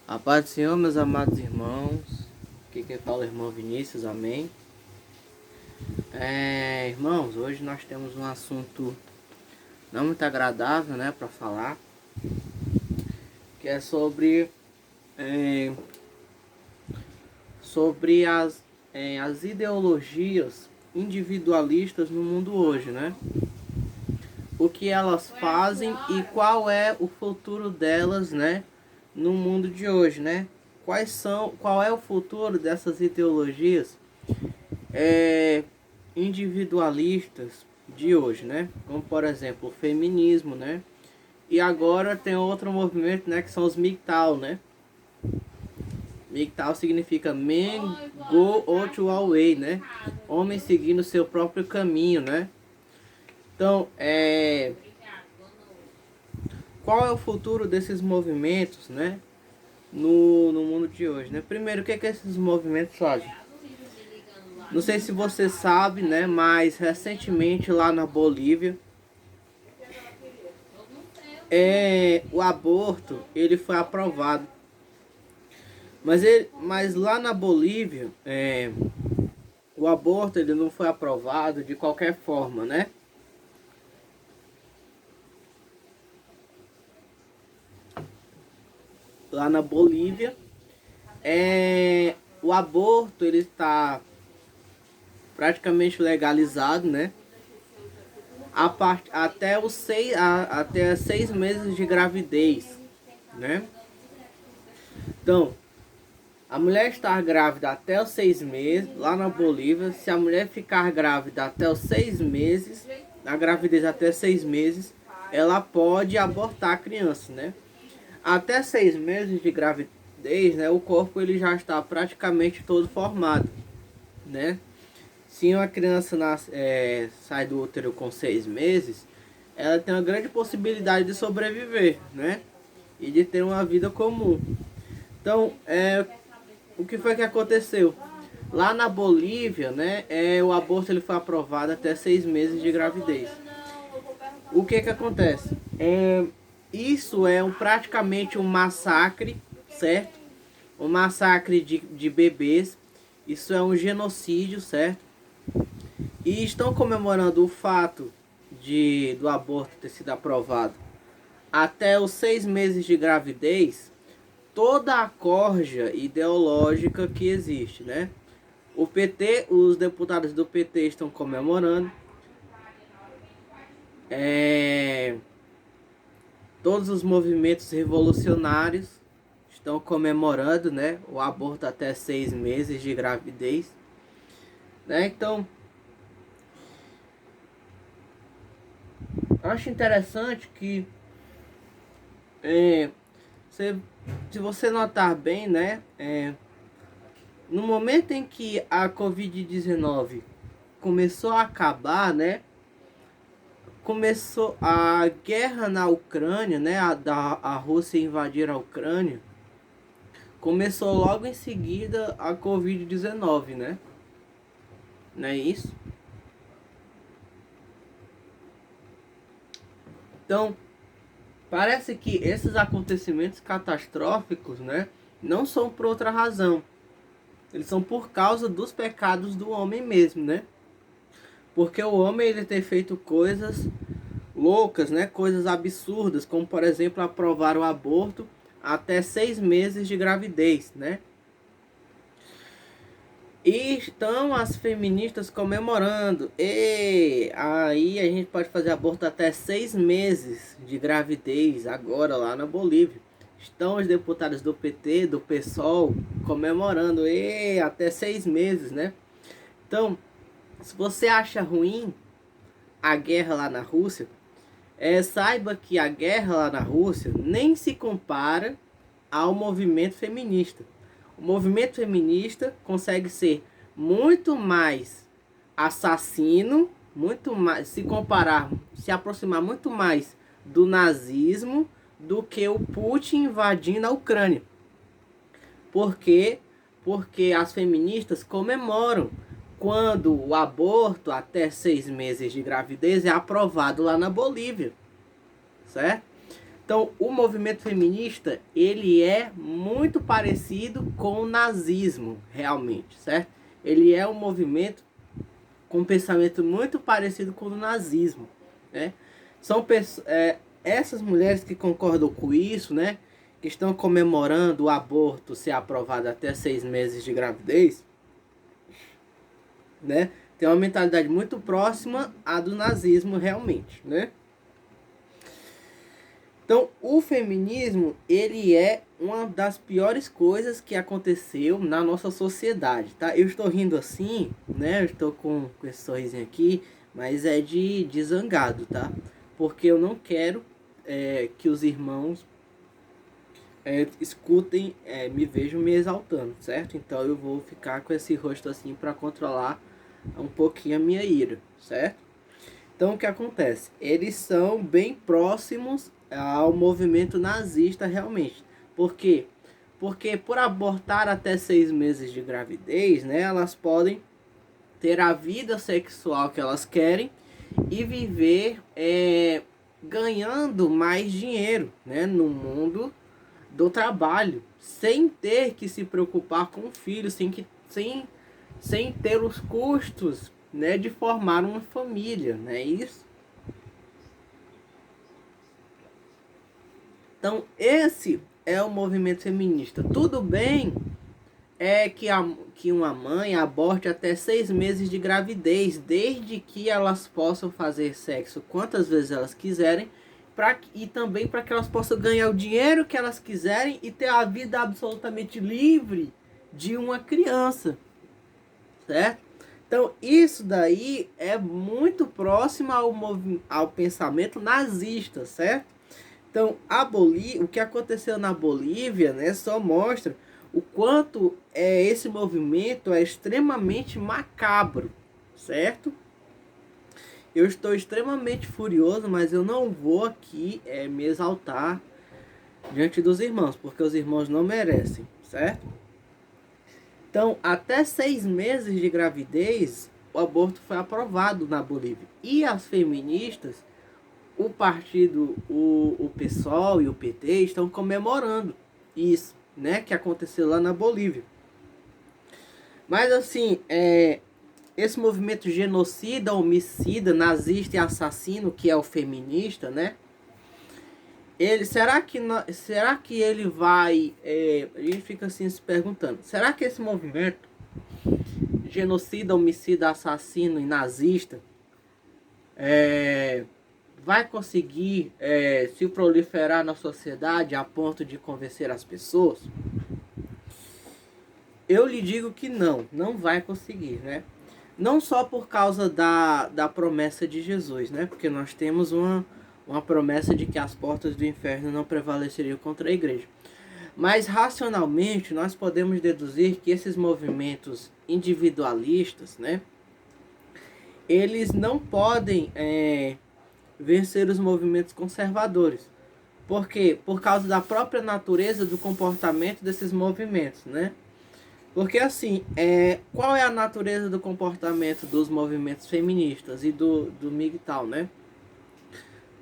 A paz do Senhor, meus amados irmãos. Aqui quem fala é o irmão Vinícius, amém. Irmãos, hoje nós temos um assunto não muito agradável, né, para falar, que é sobre as ideologias individualistas no mundo hoje, né? O que elas fazem e qual é o futuro delas, né, no mundo de hoje, né? Qual é o futuro dessas ideologias individualistas de hoje, né? Como por exemplo o feminismo, né? E agora tem outro movimento, né, que são os MGTOW, né? MGTOW significa Men Go Outro Way, né? Homem seguindo seu próprio caminho, né? Então, qual é o futuro desses movimentos, né, no mundo de hoje, né? Primeiro, o que esses movimentos fazem? Não sei se você sabe, né, mas recentemente lá na Bolívia, o aborto ele foi aprovado. Mas lá na Bolívia, o aborto ele não foi aprovado de qualquer forma, né? Lá na Bolívia, o aborto ele está praticamente legalizado, né? Até 6 meses de gravidez, né? Então, a mulher estar grávida até os 6 meses, lá na Bolívia, se a mulher ficar grávida até os 6 meses, a gravidez até 6 meses, ela pode abortar a criança, né? Até 6 meses de gravidez, né, o corpo ele já está praticamente todo formado, né? Se uma criança sai do útero com 6 meses, ela tem uma grande possibilidade de sobreviver, né? E de ter uma vida comum. Então, o que foi que aconteceu? Lá na Bolívia, né, o aborto ele foi aprovado até 6 meses de gravidez. O que acontece? Isso praticamente um massacre, certo? Um massacre de bebês. Isso é um genocídio, certo? E estão comemorando o fato do aborto ter sido aprovado até os 6 meses de gravidez, toda a corja ideológica que existe, né? O PT, os deputados do PT estão comemorando. Todos os movimentos revolucionários estão comemorando, né, o aborto até 6 meses de gravidez, né? Então, acho interessante que se você notar bem, né, no momento em que a Covid-19 começou a acabar, né, começou a guerra na Ucrânia, né, a Rússia invadir a Ucrânia, começou logo em seguida a Covid-19, né? Não é isso? Então, parece que esses acontecimentos catastróficos, né, não são por outra razão. Eles são por causa dos pecados do homem mesmo, né? Porque o homem ele tem feito coisas loucas, né? Coisas absurdas, como por exemplo aprovar o aborto até 6 meses de gravidez, né? E estão as feministas comemorando. E aí a gente pode fazer aborto até 6 meses de gravidez agora lá na Bolívia. Estão os deputados do PT, do PSOL comemorando. E até 6 meses, né? Então, se você acha ruim a guerra lá na Rússia, saiba que a guerra lá na Rússia nem se compara ao movimento feminista. O movimento feminista consegue ser muito mais assassino, muito mais, se aproximar muito mais do nazismo do que o Putin invadindo a Ucrânia. Por quê? Porque as feministas comemoram quando o aborto até 6 meses de gravidez é aprovado lá na Bolívia, certo? Então, o movimento feminista, ele é muito parecido com o nazismo, realmente, certo? Ele é um movimento com um pensamento muito parecido com o nazismo, né? São essas mulheres que concordam com isso, né? Que estão comemorando o aborto ser aprovado até 6 meses de gravidez, né? Tem uma mentalidade muito próxima à do nazismo realmente, né? Então, o feminismo, ele é uma das piores coisas que aconteceu na nossa sociedade, tá? Eu estou rindo assim, né? Eu estou com esse sorrisinho aqui, mas é de zangado, tá? Porque eu não quero que os irmãos escutem, me vejam me exaltando, certo? Então eu vou ficar com esse rosto assim para controlar um pouquinho a minha ira, certo? Então o que acontece? Eles são bem próximos ao movimento nazista realmente. Por quê? Porque por abortar até 6 meses de gravidez, né, elas podem ter a vida sexual que elas querem e viver ganhando mais dinheiro, né, no mundo do trabalho, sem ter que se preocupar com o filho, sem ter os custos, né, de formar uma família, não é isso? Então, esse é o movimento feminista. Tudo bem que uma mãe aborte até 6 meses de gravidez, desde que elas possam fazer sexo quantas vezes elas quiserem, e também para que elas possam ganhar o dinheiro que elas quiserem e ter a vida absolutamente livre de uma criança, certo? Então, isso daí é muito próximo ao pensamento nazista, certo? Então, o que aconteceu na Bolívia, né, só mostra o quanto esse movimento é extremamente macabro, certo? Eu estou extremamente furioso, mas eu não vou aqui me exaltar diante dos irmãos, porque os irmãos não merecem, certo? Então, até 6 meses de gravidez, o aborto foi aprovado na Bolívia. E as feministas, o partido, o PSOL e o PT estão comemorando isso, né, que aconteceu lá na Bolívia. Mas assim, esse movimento genocida, homicida, nazista e assassino, que é o feminista, né? Será que ele vai... a gente fica assim se perguntando, será que esse movimento genocida, homicida, assassino e nazista vai conseguir se proliferar na sociedade a ponto de convencer as pessoas? Eu lhe digo que não vai conseguir, né? Não só por causa da promessa de Jesus, né? Porque nós temos uma promessa de que as portas do inferno não prevaleceriam contra a igreja. Mas racionalmente nós podemos deduzir que esses movimentos individualistas, né? Eles não podem vencer os movimentos conservadores. Por quê? Por causa da própria natureza do comportamento desses movimentos, né? Porque assim, qual é a natureza do comportamento dos movimentos feministas e do MGTOW, né?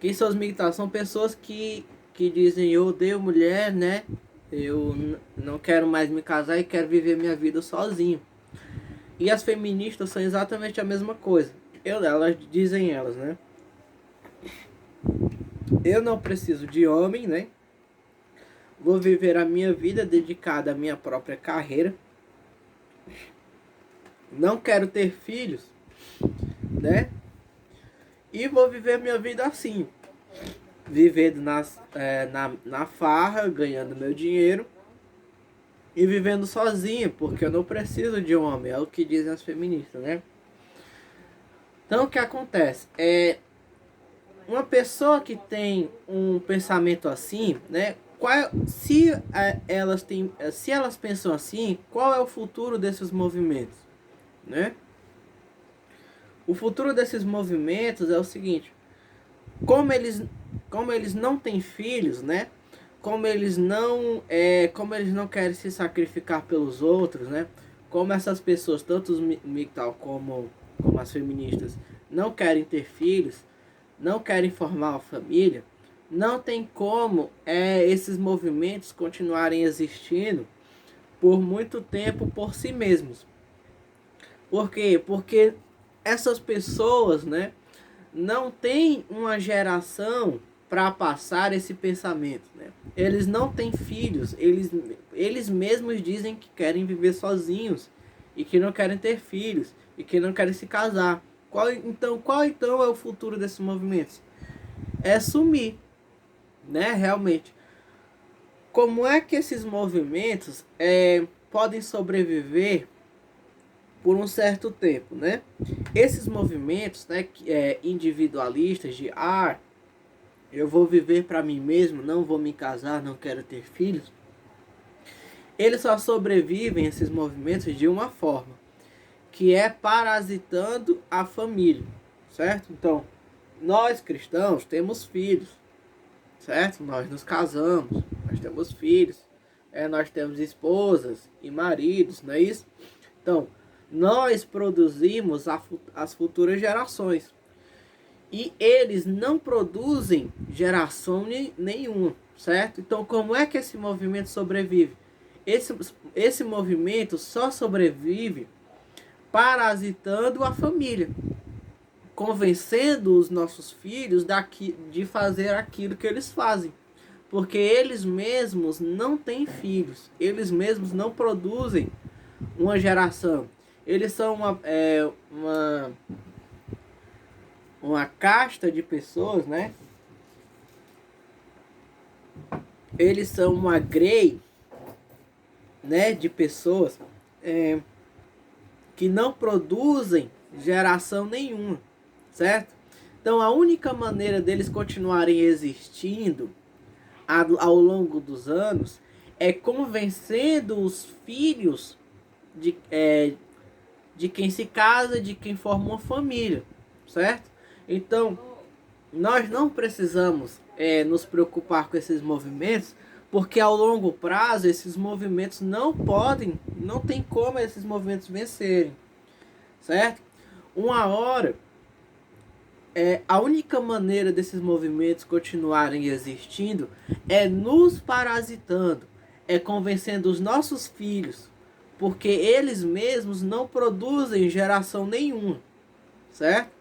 Quem são os MGTOW? São pessoas que dizem, eu odeio mulher, né? Eu não quero mais me casar e quero viver minha vida sozinho. E as feministas são exatamente a mesma coisa. Elas dizem elas, né? Eu não preciso de homem, né? Vou viver a minha vida dedicada à minha própria carreira. Não quero ter filhos, né? E vou viver minha vida assim. Vivendo na farra, ganhando meu dinheiro. E vivendo sozinha, porque eu não preciso de um homem. É o que dizem as feministas, né? Então o que acontece? Uma pessoa que tem um pensamento assim, né? Se elas pensam assim, qual é o futuro desses movimentos, né? O futuro desses movimentos é o seguinte: como eles não têm filhos, né? Como eles não querem se sacrificar pelos outros, né? Como essas pessoas, tanto os MGTOW como as feministas, não querem ter filhos, não querem formar uma família, não tem como esses movimentos continuarem existindo por muito tempo por si mesmos. Por quê? Porque essas pessoas, né, não têm uma geração para passar esse pensamento, né? Eles não têm filhos, eles mesmos dizem que querem viver sozinhos e que não querem ter filhos e que não querem se casar. Qual então é o futuro desses movimentos? É sumir, né? Realmente. Como é que esses movimentos podem sobreviver por um certo tempo, né? Esses movimentos, né, individualistas de eu vou viver para mim mesmo, não vou me casar, não quero ter filhos, eles só sobrevivem, esses movimentos, de uma forma, que é parasitando a família, certo? Então, nós cristãos temos filhos, certo? Nós nos casamos, nós temos filhos, nós temos esposas e maridos, não é isso? Então, nós produzimos as futuras gerações. E eles não produzem geração nenhuma, certo? Então, como é que esse movimento sobrevive? Esse movimento só sobrevive parasitando a família, convencendo os nossos filhos de fazer aquilo que eles fazem. Porque eles mesmos não têm filhos, eles mesmos não produzem uma geração. Eles são uma casta de pessoas, né? Eles são uma grey, né, de pessoas que não produzem geração nenhuma, certo? Então a única maneira deles continuarem existindo ao longo dos anos é convencendo os filhos de quem se casa, de quem forma uma família, certo? Então, nós não precisamos nos preocupar com esses movimentos, porque ao longo prazo esses movimentos não tem como esses movimentos vencerem, certo? Uma hora, a única maneira desses movimentos continuarem existindo é nos parasitando, é convencendo os nossos filhos, porque eles mesmos não produzem geração nenhuma, certo?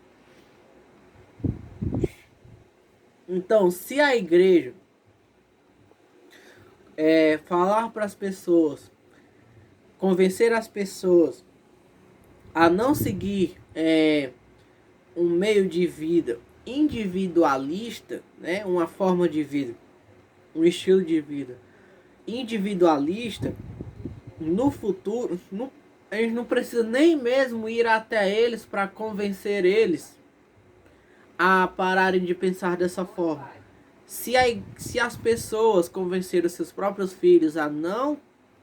Então, se a igreja falar para as pessoas, convencer as pessoas a não seguir um meio de vida individualista, né, uma forma de vida, um estilo de vida individualista, no futuro, a gente não precisa nem mesmo ir até eles para convencer eles a pararem de pensar dessa forma. Se as pessoas convencerem os seus próprios filhos a não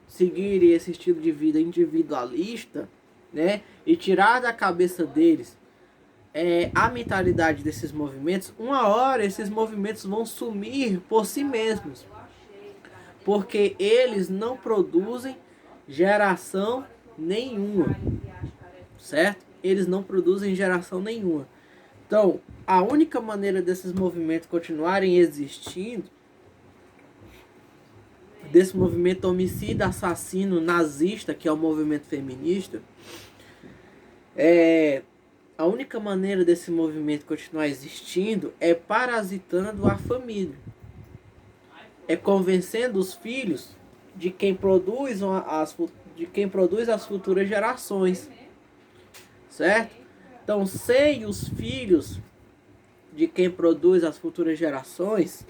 seguirem esse estilo de vida individualista, né, e tirar da cabeça deles a mentalidade desses movimentos, uma hora esses movimentos vão sumir por si mesmos, porque eles não produzem geração nenhuma, certo? Eles não produzem geração nenhuma. Então, a única maneira desses movimentos continuarem existindo, desse movimento homicida, assassino, nazista, que é o movimento feminista, a única maneira desse movimento continuar existindo é parasitando a família. É convencendo os filhos de quem produz as futuras gerações, certo? Então, sem os filhos de quem produz as futuras gerações,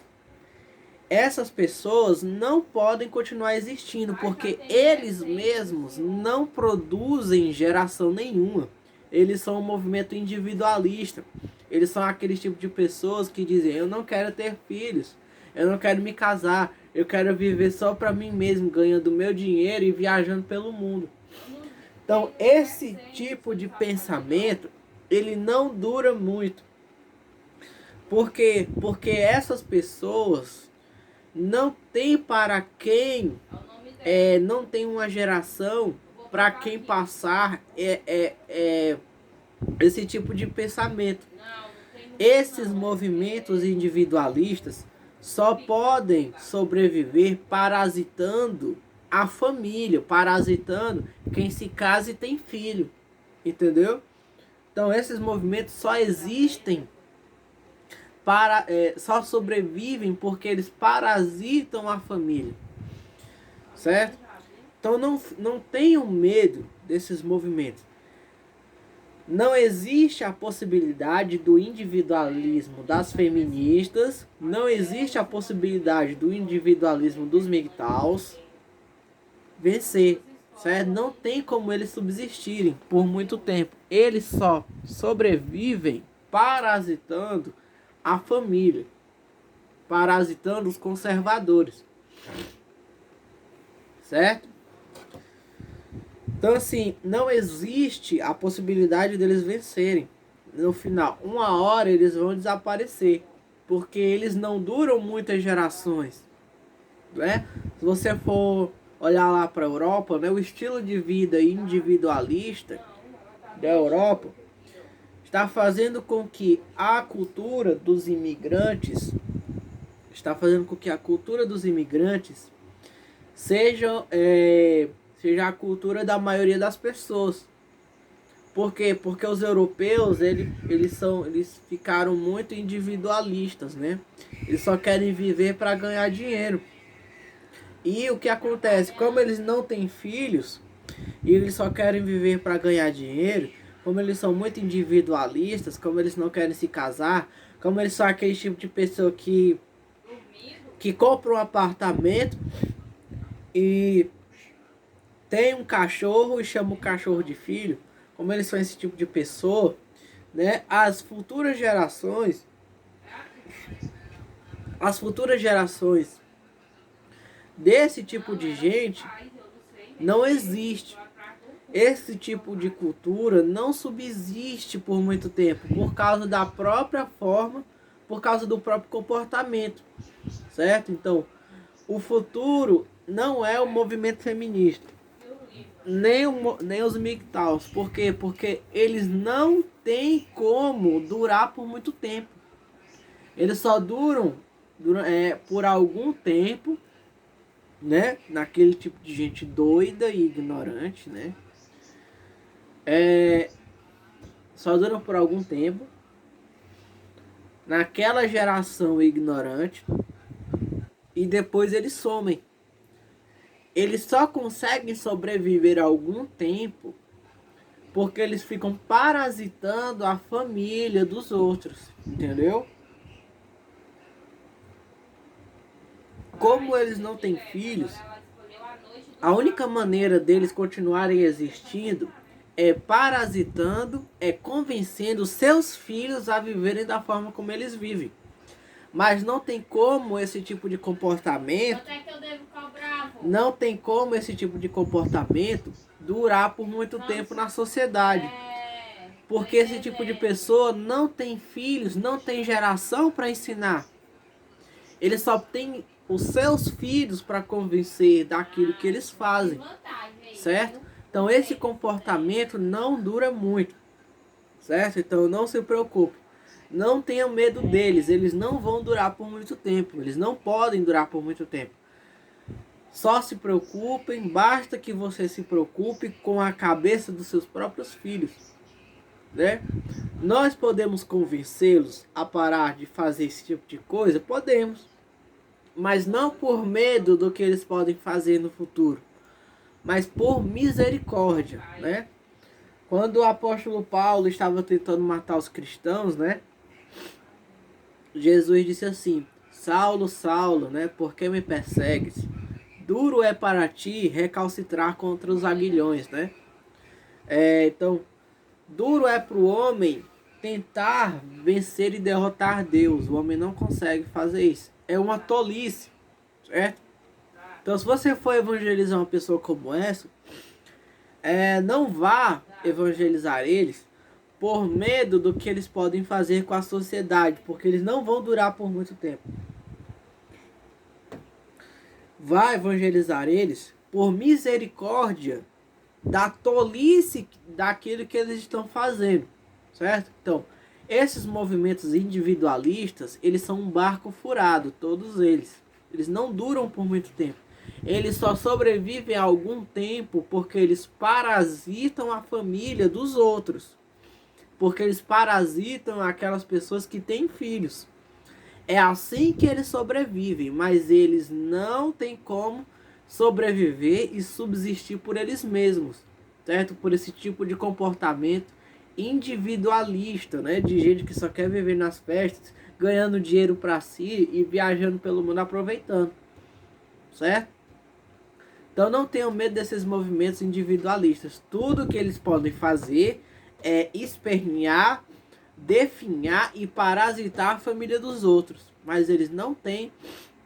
essas pessoas não podem continuar existindo, porque eles mesmos não produzem geração nenhuma. Eles são um movimento individualista. Eles são aquele tipo de pessoas que dizem: eu não quero ter filhos, eu não quero me casar, eu quero viver só para mim mesmo, ganhando meu dinheiro e viajando pelo mundo. Então, esse tipo de pensamento, ele não dura muito. Por quê? Porque essas pessoas não têm para quem, não tem uma geração para quem passar esse tipo de pensamento. Esses movimentos individualistas só podem sobreviver parasitando a família, parasitando quem se casa e tem filho, entendeu? Então esses movimentos só existem só sobrevivem porque eles parasitam a família, certo? Então não tenham medo desses movimentos. Não existe a possibilidade do individualismo das feministas, não existe a possibilidade do individualismo dos MGTOWs vencer, certo? Não tem como eles subsistirem por muito tempo. Eles só sobrevivem parasitando a família, parasitando os conservadores, certo? Então, assim, não existe a possibilidade deles vencerem. No final, uma hora eles vão desaparecer, porque eles não duram muitas gerações, né? Se você for olhar lá para a Europa, né, o estilo de vida individualista da Europa está fazendo com que a cultura dos imigrantes seja a cultura da maioria das pessoas. Por quê? Porque os europeus, eles ficaram muito individualistas, né? Eles só querem viver para ganhar dinheiro. E o que acontece? Como eles não têm filhos, e eles só querem viver para ganhar dinheiro, como eles são muito individualistas, como eles não querem se casar, como eles são aquele tipo de pessoa que compra um apartamento e tem um cachorro e chama o cachorro de filho, como eles são esse tipo de pessoa, né? As futuras gerações desse tipo de gente não existe. Esse tipo de cultura não subsiste por muito tempo, por causa da própria forma, por causa do próprio comportamento, certo? Então, o futuro não é o movimento feminista, nem os MGTOWs. Por quê? Porque eles não têm como durar por muito tempo. Eles só duram por algum tempo, né? Naquele tipo de gente doida e ignorante, né? Só duram por algum tempo. Naquela geração ignorante. E depois eles somem. Eles só conseguem sobreviver algum tempo porque eles ficam parasitando a família dos outros, entendeu? Como eles não têm filhos, a única maneira deles continuarem existindo é parasitando, é convencendo seus filhos a viverem da forma como eles vivem. Mas não tem como esse tipo de comportamento, durar por muito tempo na sociedade. Porque esse tipo de pessoa não tem filhos, não tem geração para ensinar. Ele só tem os seus filhos para convencer daquilo que eles fazem, certo? Então esse comportamento não dura muito, certo? Então não se preocupe. Não tenha medo deles, eles não vão durar por muito tempo, eles não podem durar por muito tempo. Só se preocupem, basta que você se preocupe com a cabeça dos seus próprios filhos, né? Nós podemos convencê-los a parar de fazer esse tipo de coisa? Podemos, mas não por medo do que eles podem fazer no futuro, mas por misericórdia, né? Quando o apóstolo Paulo estava tentando matar os cristãos, né? Jesus disse assim: Saulo, Saulo, né? Por que me persegues? Duro é para ti recalcitrar contra os aguilhões, né? Então, duro é para o homem tentar vencer e derrotar Deus. O homem não consegue fazer isso. É uma tolice, certo? Então, se você for evangelizar uma pessoa como essa, não vá evangelizar eles por medo do que eles podem fazer com a sociedade, porque eles não vão durar por muito tempo. Vá evangelizar eles por misericórdia da tolice daquilo que eles estão fazendo, certo? Então, Esses movimentos individualistas, eles são um barco furado, todos eles. Eles não duram por muito tempo. Eles só sobrevivem há algum tempo porque eles parasitam a família dos outros. Porque eles parasitam aquelas pessoas que têm filhos. É assim que eles sobrevivem, mas eles não têm como sobreviver e subsistir por eles mesmos, certo? Por esse tipo de comportamento individualista, né? De gente que só quer viver nas festas, ganhando dinheiro para si e viajando pelo mundo aproveitando, certo? Então não tenham medo desses movimentos individualistas. Tudo que eles podem fazer é espernear, definhar e parasitar a família dos outros, mas eles não têm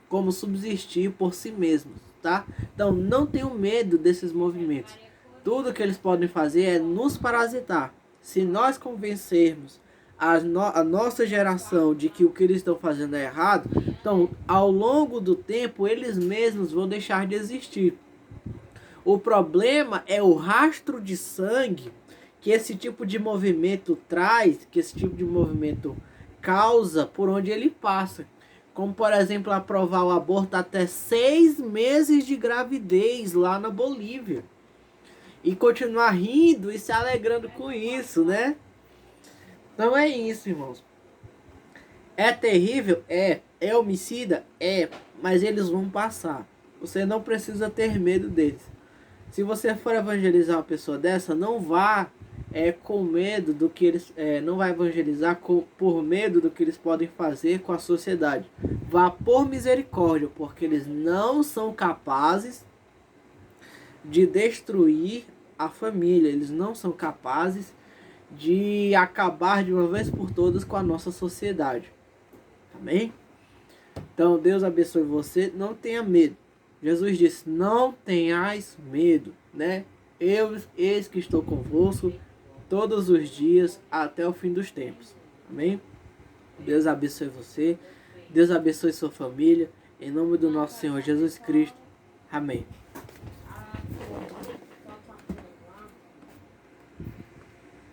como subsistir por si mesmos, tá? Então não tenham medo desses movimentos. Tudo que eles podem fazer é nos parasitar. Se nós convencermos a nossa geração de que o que eles estão fazendo é errado, então ao longo do tempo eles mesmos vão deixar de existir. O problema é o rastro de sangue que esse tipo de movimento traz, que esse tipo de movimento causa por onde ele passa. Como, por exemplo, aprovar o aborto até 6 meses de gravidez lá na Bolívia. E continuar rindo e se alegrando com isso, né? Então é isso, irmãos. É terrível? É. É homicida? É. Mas eles vão passar. Você não precisa ter medo deles. Se você for evangelizar uma pessoa dessa, não vá com medo do que eles... não vai evangelizar por medo do que eles podem fazer com a sociedade. Vá por misericórdia, porque eles não são capazes de destruir a família. Eles não são capazes de acabar de uma vez por todas com a nossa sociedade. Amém? Então Deus abençoe você. Não tenha medo. Jesus disse, não tenhais medo, né? Eis que estou convosco todos os dias até o fim dos tempos. Amém? Deus abençoe você. Deus abençoe sua família. Em nome do nosso Senhor Jesus Cristo. Amém.